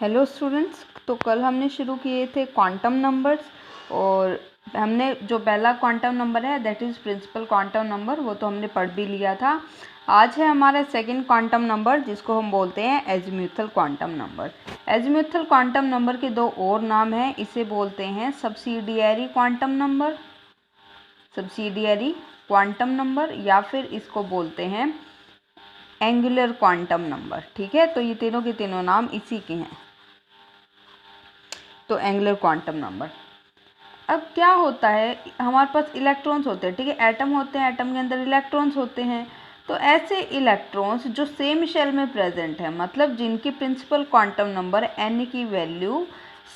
Hello students, तो कल हमने शुरू किए थे क्वांटम नंबर्स और हमने जो पहला क्वांटम नंबर है that is principal quantum number, वो तो हमने पढ़ भी लिया था। आज है हमारा सेकंड क्वांटम नंबर जिसको हम बोलते हैं azimuthal quantum number. Azimuthal quantum number के दो और नाम हैं, इसे बोलते हैं subsidiary quantum number, subsidiary quantum number, या फिर इसको बोलते हैं एंगुलर क्वांटम नंबर। ठीक है, तो ये तीनों के तीनों नाम इसी के हैं। तो एंगुलर क्वांटम नंबर। अब क्या होता है, हमारे पास इलेक्ट्रॉन्स होते हैं, ठीक है, एटम होते हैं, एटम के अंदर इलेक्ट्रॉन्स होते हैं। तो ऐसे इलेक्ट्रॉन्स जो सेम शेल में प्रेजेंट है, मतलब जिनकी प्रिंसिपल क्वांटम नंबर n की वैल्यू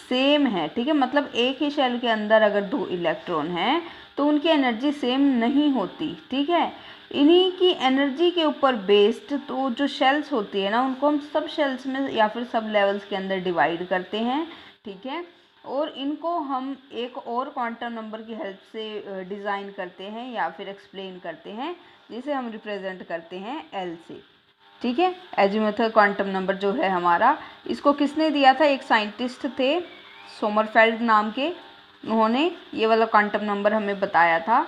सेम है, ठीक है, मतलब एक ही शेल के अंदर अगर दो इलेक्ट्रॉन हैं तो उनकी एनर्जी सेम नहीं होती। ठीक है, इन्हीं की एनर्जी के ऊपर बेस्ड तो जो शेल्स होती है ना, उनको हम सब शेल्स में या फिर सब लेवल्स के अंदर डिवाइड करते हैं। ठीक है, और इनको हम एक और क्वांटम नंबर की हेल्प से डिज़ाइन करते हैं या फिर एक्सप्लेन करते हैं, जिसे हम रिप्रेजेंट करते हैं एल से। ठीक है, एजीम्यूथल क्वांटम नंबर जो है हमारा, इसको किसने दिया था? एक साइंटिस्ट थे सोमरफेल्ड नाम के, उन्होंने ये वाला क्वांटम नंबर हमें बताया था।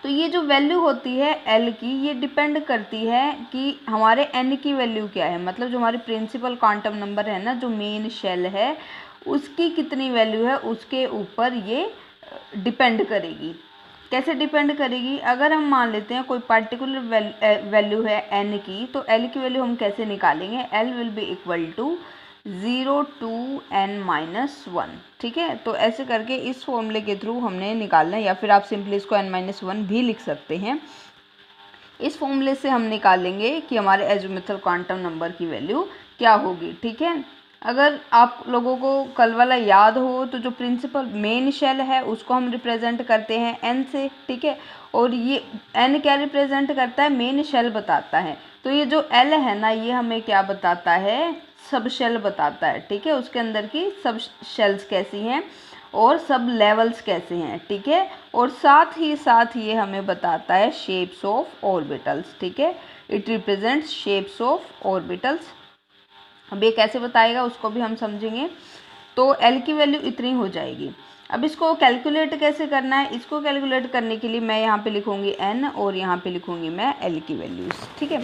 तो ये जो वैल्यू होती है एल की, ये डिपेंड करती है कि हमारे एन की वैल्यू क्या है, मतलब जो हमारी प्रिंसिपल क्वांटम नंबर है ना, जो मेन शेल है, उसकी कितनी वैल्यू है उसके ऊपर ये डिपेंड करेगी। कैसे डिपेंड करेगी? अगर हम मान लेते हैं कोई पर्टिकुलर वैल्यू है एन की, तो एल की वैल्यू हम कैसे निकालेंगे? L will be equal to 0 to n-1। ठीक है, तो ऐसे करके इस फॉर्मूले के थ्रू हमने निकालना है, या फिर आप सिंपली इसको n-1 भी लिख सकते हैं। इस फॉर्मूले से हम निकालेंगे कि हमारे एजीम्यूथल क्वांटम नंबर की वैल्यू क्या होगी। ठीक है, अगर आप लोगों को कल वाला याद हो तो जो प्रिंसिपल मेन शेल है उसको हम रिप्रेजेंट करते हैं n से। ठीक है, और ये n क्या रिप्रेजेंट करता है? मेन शेल बताता है। तो ये जो l है ना, ये हमें क्या बताता है? सब शेल बताता है। ठीक है, उसके अंदर की सब शेल्स कैसी हैं और सब लेवल्स कैसे हैं। ठीक है, और साथ ही साथ ये हमें बताता है शेप्स ऑफ ऑर्बिटल्स। ठीक है, it represents shapes of orbitals. अब ये कैसे बताएगा उसको भी हम समझेंगे। तो एल की वैल्यू इतनी हो जाएगी। अब इसको कैलकुलेट कैसे करना है? इसको कैलकुलेट करने के लिए मैं यहाँ पे लिखूँगी एन और यहाँ पे लिखूँगी मैं एल की वैल्यूज़। ठीक है,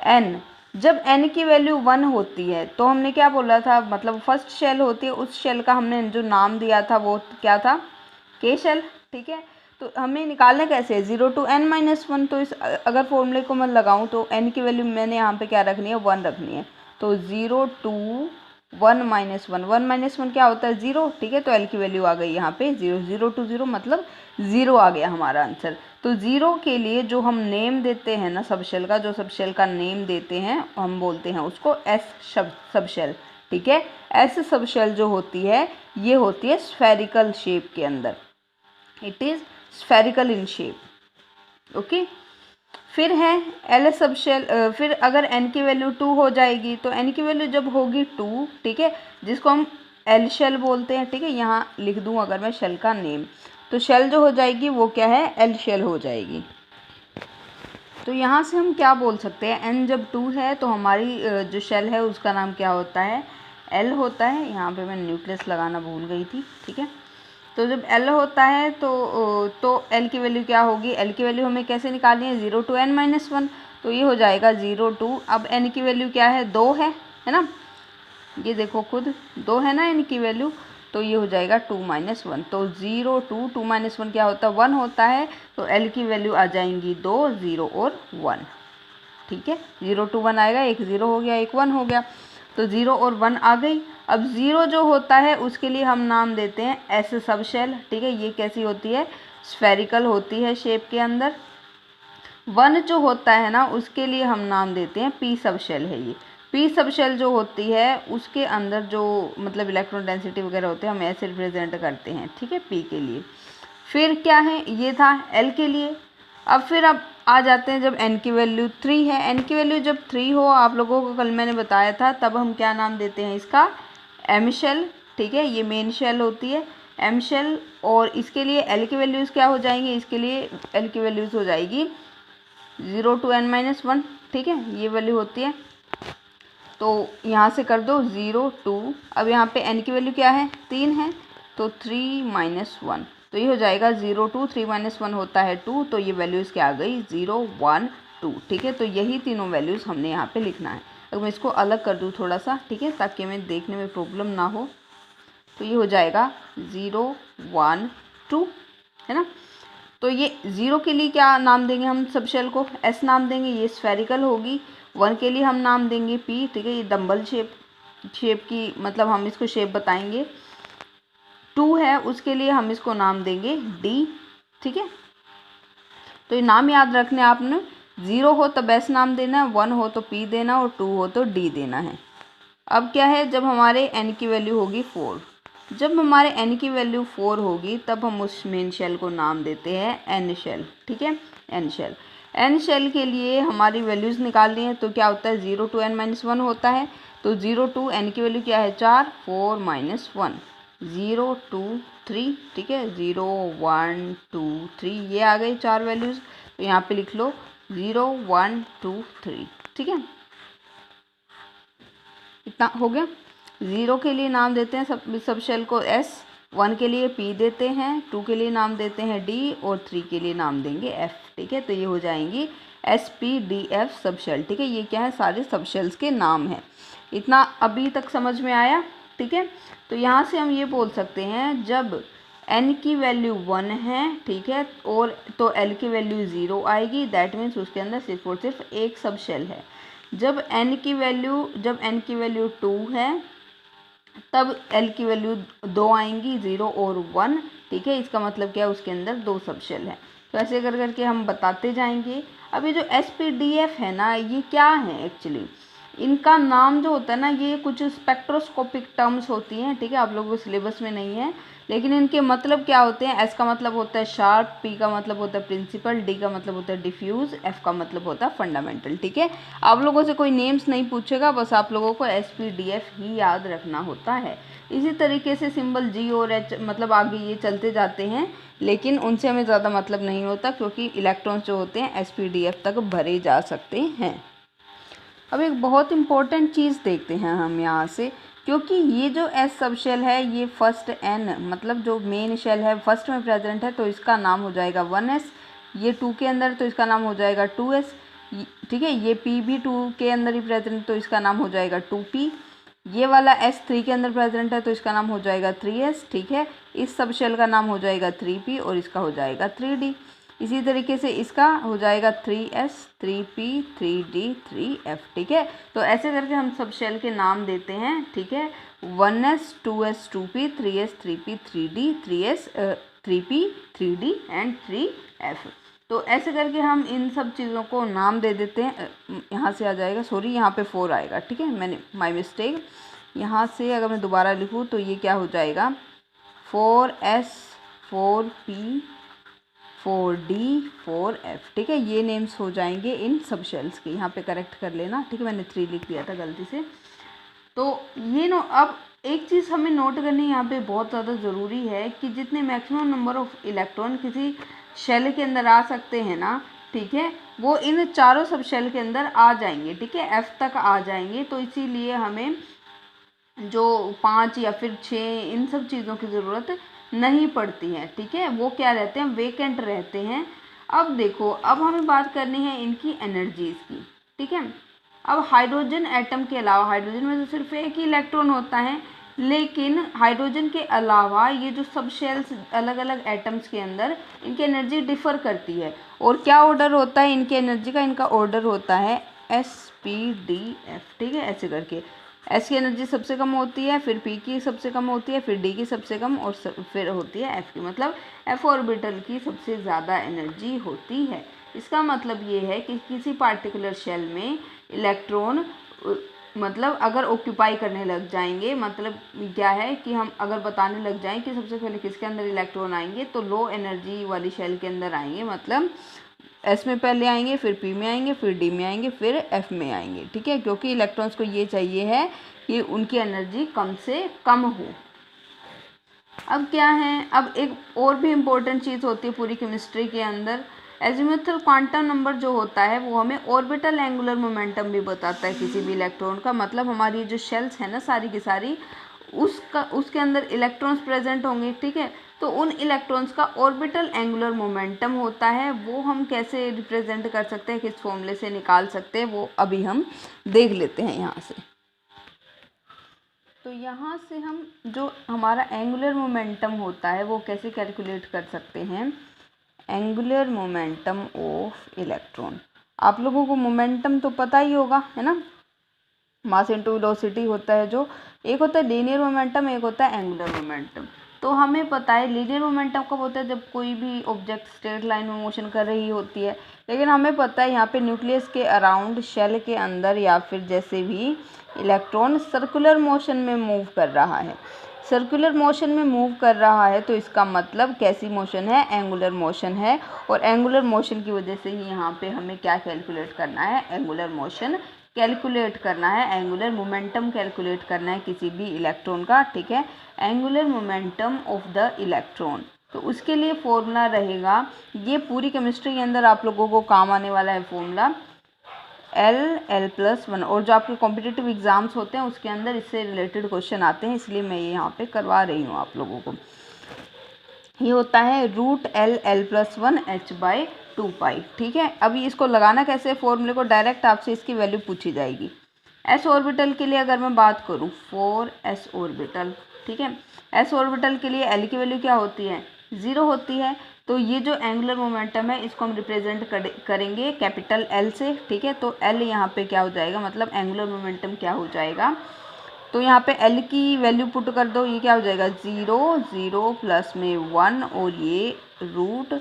एन, जब n की वैल्यू 1 होती है तो हमने क्या बोला था, मतलब फर्स्ट शेल होती है, उस शेल का हमने जो नाम दिया था वो क्या था? के शेल। ठीक है, तो हमें निकालना कैसे है? 0 to n-1। तो इस अगर फॉर्मूले को मैं लगाऊं तो n की वैल्यू मैंने यहाँ पे क्या रखनी है? 1 रखनी है। तो 0 to 1-1, 1-1 क्या होता है? 0। ठीक है, तो l की वैल्यू आ गई यहाँ पे 0, 0 to 0 मतलब 0 आ गया हमारा आंसर। तो 0 के लिए जो हम नेम देते हैं ना सब शेल का, जो सब शेल का नेम देते हैं हम बोलते हैं उसको एस सब शेल। ठीक है, एस सब शेल जो होती है ये होती है स्फेरिकल शेप के अंदर, it is spherical in shape. Okay, फिर है एल सब शेल। फिर अगर एन की वैल्यू 2 हो जाएगी, तो एन की वैल्यू जब होगी 2, ठीक है, जिसको हम एल शेल बोलते हैं। ठीक है, यहाँ लिख दूँ अगर मैं शेल का नेम, तो शेल जो हो जाएगी वो क्या है? एल शेल हो जाएगी। तो यहाँ से हम क्या बोल सकते हैं? एन जब 2 है तो हमारी जो शेल है उसका नाम क्या होता है? एल होता है। यहाँ पे मैं न्यूक्लियस लगाना भूल गई थी। ठीक है, तो जब एल होता है तो एल की वैल्यू क्या होगी? एल की वैल्यू हमें कैसे निकालनी है? 0 to n-1। तो ये हो जाएगा 0 to, अब एन की वैल्यू क्या है? 2 है ना, ये देखो खुद 2 है ना एन की वैल्यू, तो ये हो जाएगा 2-1। तो 0 to 2-1 क्या होता है? 1 होता है। तो एल की वैल्यू आ जाएंगी 2, 0 और 1। ठीक है, 0 to 1 आएगा, एक 0 हो गया, एक 1 हो गया, तो 0 और 1 आ गई। अब 0 जो होता है उसके लिए हम नाम देते हैं एस सब शेल। ठीक है, ये कैसी होती है? स्फेरिकल होती है शेप के अंदर। 1 जो होता है ना उसके लिए हम नाम देते हैं पी सब शेल है। ये पी सब शेल जो होती है उसके अंदर जो मतलब इलेक्ट्रॉन डेंसिटी वगैरह होते हैं हम ऐसे रिप्रेजेंट करते हैं। ठीक है, पी के लिए। फिर क्या है? ये था एल के लिए। अब फिर अब आ जाते हैं जब n की वैल्यू 3 है। n की वैल्यू जब 3 हो, आप लोगों को कल मैंने बताया था, तब हम क्या नाम देते हैं इसका? M shell. ठीक है, ये मेन शेल होती है एम शेल। और इसके लिए l की वैल्यूज़ क्या हो जाएंगी? इसके लिए l की वैल्यूज़ हो जाएगी 0 to n-1। ठीक है, ये वैल्यू होती है। तो यहाँ से कर दो 0 2। अब यहाँ पे n की वैल्यू क्या है 3 है, तो 3 - 1, तो ये हो जाएगा 0 2 3 - 1 होता है 2, तो ये वैल्यूज़ क्या आ गई 0 1 2। ठीक है, तो यही तीनों वैल्यूज़ हमने यहाँ पे लिखना है। अगर मैं इसको अलग कर दूँ थोड़ा सा, ठीक है, ताकि हमें देखने में प्रॉब्लम ना हो, तो ये हो जाएगा 0 1 2, है ना। तो ये 0 के लिए क्या नाम देंगे हम सब शेल को, S नाम देंगे, ये स्फेरिकल होगी। 1 के लिए हम नाम देंगे P, ठीक है, ये डम्बल शेप की मतलब हम इसको शेप बताएंगे। 2 है उसके लिए हम इसको नाम देंगे D, ठीक है। तो ये नाम याद रखने आपने, 0 हो तब S नाम देना है, 1 हो तो P देना और 2 हो तो D देना है। अब क्या है, जब हमारे n की वैल्यू होगी 4, जब हमारे n की वैल्यू 4 होगी तब हम उस मेन शेल को नाम देते हैं n शेल, ठीक है, n शेल। n शेल के लिए हमारी वैल्यूज़ निकालनी है, तो क्या होता है 0 to n - 1 होता है। तो 0 to n की वैल्यू क्या है 4, 4 - 1, 0 2 3, ठीक है, 0 1 2 3, ये आ गई 4 वैल्यूज़। तो यहाँ पे लिख लो 0 1 2 3, ठीक है, इतना हो गया। 0 के लिए नाम देते हैं सब शेल को S, 1 के लिए P देते हैं, 2 के लिए नाम देते हैं D और 3 के लिए नाम देंगे F, ठीक है। तो ये हो जाएंगी SPDF सब शेल, ठीक है। ये क्या है, सारे सब शेल्स के नाम हैं। इतना अभी तक समझ में आया, ठीक है। तो यहाँ से हम ये बोल सकते हैं जब n की वैल्यू 1 है, ठीक है, और तो l की वैल्यू 0 आएगी, दैट मीन्स उसके अंदर सिर्फ और सिर्फ एक सब शेल है। जब n की वैल्यू 2 है तब l की वैल्यू 2 आएंगी, 0 और 1, ठीक है। इसका मतलब क्या है, उसके अंदर 2 सब शेल है। तो ऐसे कर करके हम बताते जाएंगे। अब ये जो SPDF है ना, ये क्या है एक्चुअली, इनका नाम जो होता है ना, ये कुछ स्पेक्ट्रोस्कोपिक टर्म्स होती हैं, ठीक है, आप लोगों को सिलेबस में नहीं है, लेकिन इनके मतलब क्या होते हैं। S का मतलब होता है शार्प, P का मतलब होता है प्रिंसिपल, D का मतलब होता है डिफ्यूज, F का मतलब होता है फंडामेंटल, ठीक है। आप लोगों से कोई नेम्स नहीं पूछेगा, बस आप लोगों को SPDF ही याद रखना होता है। इसी तरीके से सिंबल G और H मतलब आगे ये चलते जाते हैं, लेकिन उनसे हमें ज़्यादा मतलब नहीं होता, क्योंकि इलेक्ट्रॉन्स जो होते हैं SPDF तक भरे जा सकते हैं। अब एक बहुत इम्पोर्टेंट चीज़ देखते हैं हम यहाँ से, क्योंकि ये जो S सब शेल है, ये फर्स्ट N मतलब जो मेन शेल है फर्स्ट में प्रेजेंट है, तो इसका नाम हो जाएगा 1S। ये 2 के अंदर, तो इसका नाम हो जाएगा 2S, ठीक है। ये P भी 2 के अंदर ही प्रेजेंट, तो इसका नाम हो जाएगा 2P। ये वाला S 3 के अंदर प्रेजेंट है, तो इसका नाम हो जाएगा 3S, ठीक है। इस सब शेल का नाम हो जाएगा 3P और इसका हो जाएगा 3D। इसी तरीके से इसका हो जाएगा 3S 3P 3D 3F, ठीक है। तो ऐसे करके हम सब शेल के नाम देते हैं, ठीक है। 1S 2S 2P 3S 3P 3D 3S 3P 3D and 3F। तो ऐसे करके हम इन सब चीज़ों को नाम दे देते हैं। यहाँ से आ जाएगा, सॉरी यहाँ पे 4 आएगा, ठीक है, मैंने माय मिस्टेक। यहाँ से अगर मैं दोबारा लिखूँ तो ये क्या हो जाएगा 4S 4P 4D 4F, ठीक है। ये नेम्स हो जाएंगे इन सब शेल्स के। यहाँ पे करेक्ट कर लेना, ठीक है, मैंने 3 लिख दिया था गलती से। तो ये अब एक चीज़ हमें नोट करनी यहाँ पे बहुत ज़्यादा ज़रूरी है कि जितने मैक्सिमम नंबर ऑफ इलेक्ट्रॉन किसी शेल के अंदर आ सकते हैं ना, ठीक है, वो इन चारों सब शेल के अंदर आ जाएंगे, ठीक है, F तक आ जाएंगे। तो इसीलिए हमें जो 5 या फिर 6 इन सब चीज़ों की ज़रूरत नहीं पड़ती है, ठीक है, वो क्या रहते हैं वेकेंट रहते हैं। अब देखो, अब हमें बात करनी है इनकी एनर्जीज़ की, ठीक है। अब हाइड्रोजन एटम के अलावा, हाइड्रोजन में तो सिर्फ एक ही इलेक्ट्रॉन होता है, लेकिन हाइड्रोजन के अलावा ये जो सब शेल्स अलग अलग एटम्स के अंदर इनकी एनर्जी डिफ़र करती है। और क्या ऑर्डर होता है इनकी एनर्जी का, इनका ऑर्डर होता है SPDF, ठीक है। ऐसे करके S की एनर्जी सबसे कम होती है, फिर P की सबसे कम होती है, फिर D की सबसे कम, और फिर होती है F की, मतलब F ऑर्बिटल की सबसे ज़्यादा एनर्जी होती है। इसका मतलब ये है कि किसी पार्टिकुलर शेल में इलेक्ट्रॉन मतलब अगर ऑक्यूपाई करने लग जाएंगे, मतलब क्या है कि हम अगर बताने लग जाएं कि सबसे पहले किसके अंदर इलेक्ट्रॉन आएंगे, तो लो एनर्जी वाली शेल के अंदर आएंगे, मतलब S में पहले आएंगे, फिर P में आएंगे, फिर D में आएंगे, फिर F में आएंगे, ठीक है, क्योंकि इलेक्ट्रॉन्स को ये चाहिए है कि उनकी एनर्जी कम से कम हो। अब क्या है, अब एक और भी इम्पोर्टेंट चीज़ होती है पूरी केमिस्ट्री के अंदर, एजीमुथल क्वांटम नंबर जो होता है वो हमें ऑर्बिटल एंगुलर मोमेंटम भी बताता है किसी भी इलेक्ट्रॉन का। मतलब हमारी जो शेल्स है ना सारी की सारी, उसके अंदर इलेक्ट्रॉन्स प्रेजेंट होंगे, ठीक है। तो उन इलेक्ट्रॉन्स का ऑर्बिटल एंगुलर मोमेंटम होता है, वो हम कैसे रिप्रेजेंट कर सकते हैं, किस फॉर्मूले से निकाल सकते हैं, वो अभी हम देख लेते हैं यहाँ से। तो यहाँ से हम जो हमारा एंगुलर मोमेंटम होता है वो कैसे कैलकुलेट कर सकते हैं। एंगुलर मोमेंटम ऑफ इलेक्ट्रॉन, आप लोगों को मोमेंटम तो पता ही होगा, है ना। मास इनटू वेलोसिटी होता है जो, एक होता है लीनियर मोमेंटम, एक होता है एंगुलर मोमेंटम। तो हमें पता है लीनियर मोमेंटम कब होता है, जब कोई भी ऑब्जेक्ट स्ट्रेट लाइन में मोशन कर रही होती है। लेकिन हमें पता है यहाँ पे न्यूक्लियस के अराउंड, शेल के अंदर, या फिर जैसे भी इलेक्ट्रॉन सर्कुलर मोशन में मूव कर रहा है, सर्कुलर मोशन में मूव कर रहा है, तो इसका मतलब कैसी मोशन है, एंगुलर मोशन है। और एंगुलर मोशन की वजह से ही यहाँ पे हमें क्या कैलकुलेट करना है, एंगुलर मोशन कैलकुलेट करना है, एंगुलर मोमेंटम कैलकुलेट करना है किसी भी इलेक्ट्रॉन का, ठीक है। Angular momentum of the electron, तो उसके लिए फॉर्मूला रहेगा, ये पूरी केमिस्ट्री के अंदर आप लोगों को काम आने वाला है फॉर्मूला, L+1। और जो आपके कॉम्पिटिटिव एग्जाम्स होते हैं उसके अंदर इससे रिलेटेड क्वेश्चन आते हैं, इसलिए मैं ये यहाँ पे करवा रही हूँ आप लोगों को। ये होता है √L+1h/2π, ठीक है। अभी इसको लगाना कैसे फॉर्मूले को, डायरेक्ट आपसे इसकी वैल्यू पूछी जाएगी। s ऑर्बिटल के लिए अगर मैं बात करूँ, 4s ऑर्बिटल, ठीक है। s ऑर्बिटल के लिए l की वैल्यू क्या होती है, 0 होती है। तो ये जो एंगुलर मोमेंटम है इसको हम रिप्रेजेंट करेंगे कैपिटल L से, ठीक है। तो L यहाँ पे क्या हो जाएगा, मतलब एंगुलर मोमेंटम क्या हो जाएगा, तो यहाँ पे L की वैल्यू पुट कर दो, ये क्या हो जाएगा 0, 0 प्लस में 1 और ये √h/2π,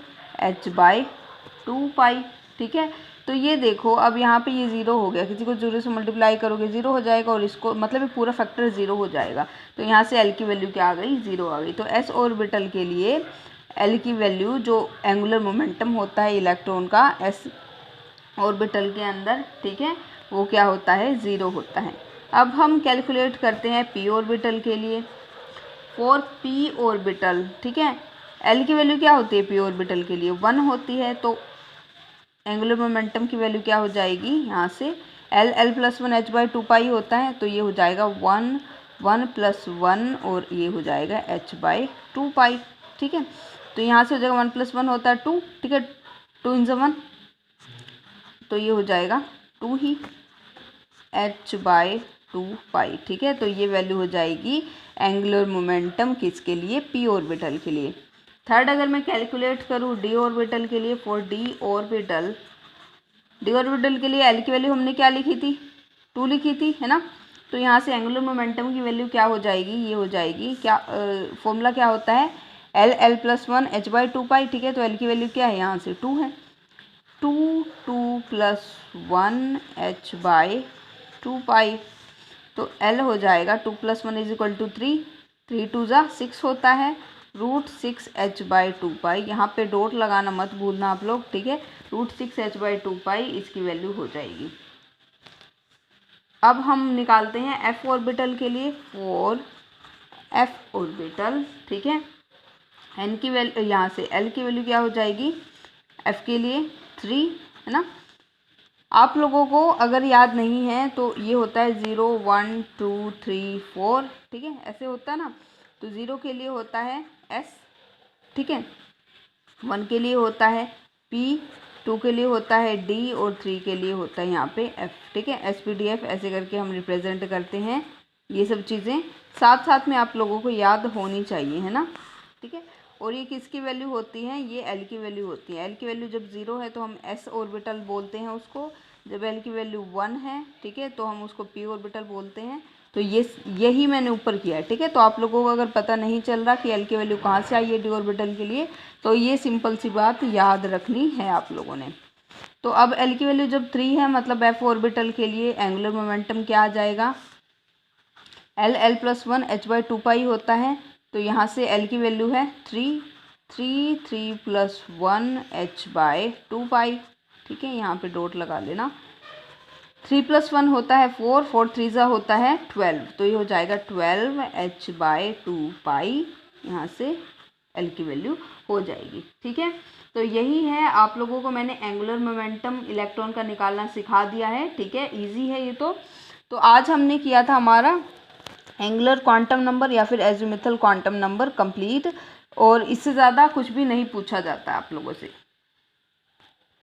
ठीक है। तो ये देखो अब यहाँ पे ये 0 हो गया, किसी को 0 से मल्टीप्लाई करोगे 0 हो जाएगा, और इसको मतलब ये पूरा फैक्टर 0 हो जाएगा। तो यहाँ से L की वैल्यू क्या आ गई, 0 आ गई। तो s ऑर्बिटल के लिए L की वैल्यू, जो एंगुलर मोमेंटम होता है इलेक्ट्रॉन का s ऑर्बिटल के अंदर, ठीक है, वो क्या होता है, 0 होता है। अब हम कैलकुलेट करते हैं p ऑर्बिटल के लिए। फॉर p ऑर्बिटल, ठीक है, L की वैल्यू क्या होती है p ऑर्बिटल के लिए, 1 होती है। तो एंगुलर मोमेंटम की वैल्यू क्या हो जाएगी, यहाँ से L+1h/2π होता है, तो ये हो जाएगा 1, 1 + 1 और ये हो जाएगा h/2π, ठीक है। तो यहाँ से हो जाएगा 1 + 1 होता है 2, ठीक है, 2 × 1, तो ये हो जाएगा 2 ही, h/2π, ठीक है। तो ये वैल्यू हो जाएगी एंगुलर मोमेंटम किसके लिए, p ऑर्बिटल के लिए। थर्ड अगर मैं कैलकुलेट करूँ d ऑर्बिटल के लिए, फॉर d ऑर्बिटल के लिए L की वैल्यू हमने क्या लिखी थी, 2 लिखी थी, है ना। तो यहाँ से एंगुलर मोमेंटम की वैल्यू क्या हो जाएगी, ये हो जाएगी क्या, फॉर्मूला क्या होता है, L+1h/2π, ठीक है। तो L की वैल्यू क्या है, यहाँ से 2 है, 2 + 1 h/2π। तो L हो जाएगा 2 + 1 = 3, 3 2 = 6 होता है, √6h/2π। यहाँ पे डॉट लगाना मत भूलना आप लोग, ठीक है, √6h/2π इसकी वैल्यू हो जाएगी। अब हम निकालते हैं f ऑर्बिटल के लिए, फॉर f ऑर्बिटल, ठीक है, n की वैल्यू, यहाँ से L की वैल्यू क्या हो जाएगी, f के लिए 3, है ना। आप लोगों को अगर याद नहीं है तो ये होता है 0, 1 2 3 4, ठीक है, ऐसे होता है ना। तो 0 के लिए होता है S, ठीक है, 1 के लिए होता है P, 2 के लिए होता है D और 3 के लिए होता है यहाँ पे F, ठीक है। SPDF ऐसे करके हम रिप्रेजेंट करते हैं। ये सब चीज़ें साथ साथ में आप लोगों को याद होनी चाहिए, है ना, ठीक है। और ये किसकी वैल्यू होती है, ये L की वैल्यू होती है। L की वैल्यू जब 0 है तो हम S ऑर्बिटल बोलते हैं उसको, जब L की वैल्यू 1 है, ठीक है, तो हम उसको P ऑर्बिटल बोलते हैं। तो यही मैंने ऊपर किया है, ठीक है। तो आप लोगों को अगर पता नहीं चल रहा कि L की वैल्यू कहाँ से आई है d ऑर्बिटल के लिए, तो ये सिंपल सी बात याद रखनी है आप लोगों ने। तो अब L की वैल्यू जब 3 है, मतलब F ऑर्बिटल के लिए एंगुलर मोमेंटम क्या आ जाएगा, L+1h/2π होता है। तो यहाँ से L की वैल्यू है 3, 3 + 1 h/2π, ठीक है, यहाँ पे डॉट लगा लेना। 3 + 1 होता है 4, 4 3 ज़ा होता है 12, तो ये हो जाएगा 12 h/2π, यहाँ से एल की वैल्यू हो जाएगी। ठीक है, तो यही है, आप लोगों को मैंने एंगुलर मोमेंटम इलेक्ट्रॉन का निकालना सिखा दिया है। ठीक है, इजी है ये तो आज हमने किया था हमारा एंगुलर क्वांटम नंबर या फिर एजीमुथल क्वांटम नंबर कंप्लीट, और इससे ज़्यादा कुछ भी नहीं पूछा जाता है आप लोगों से।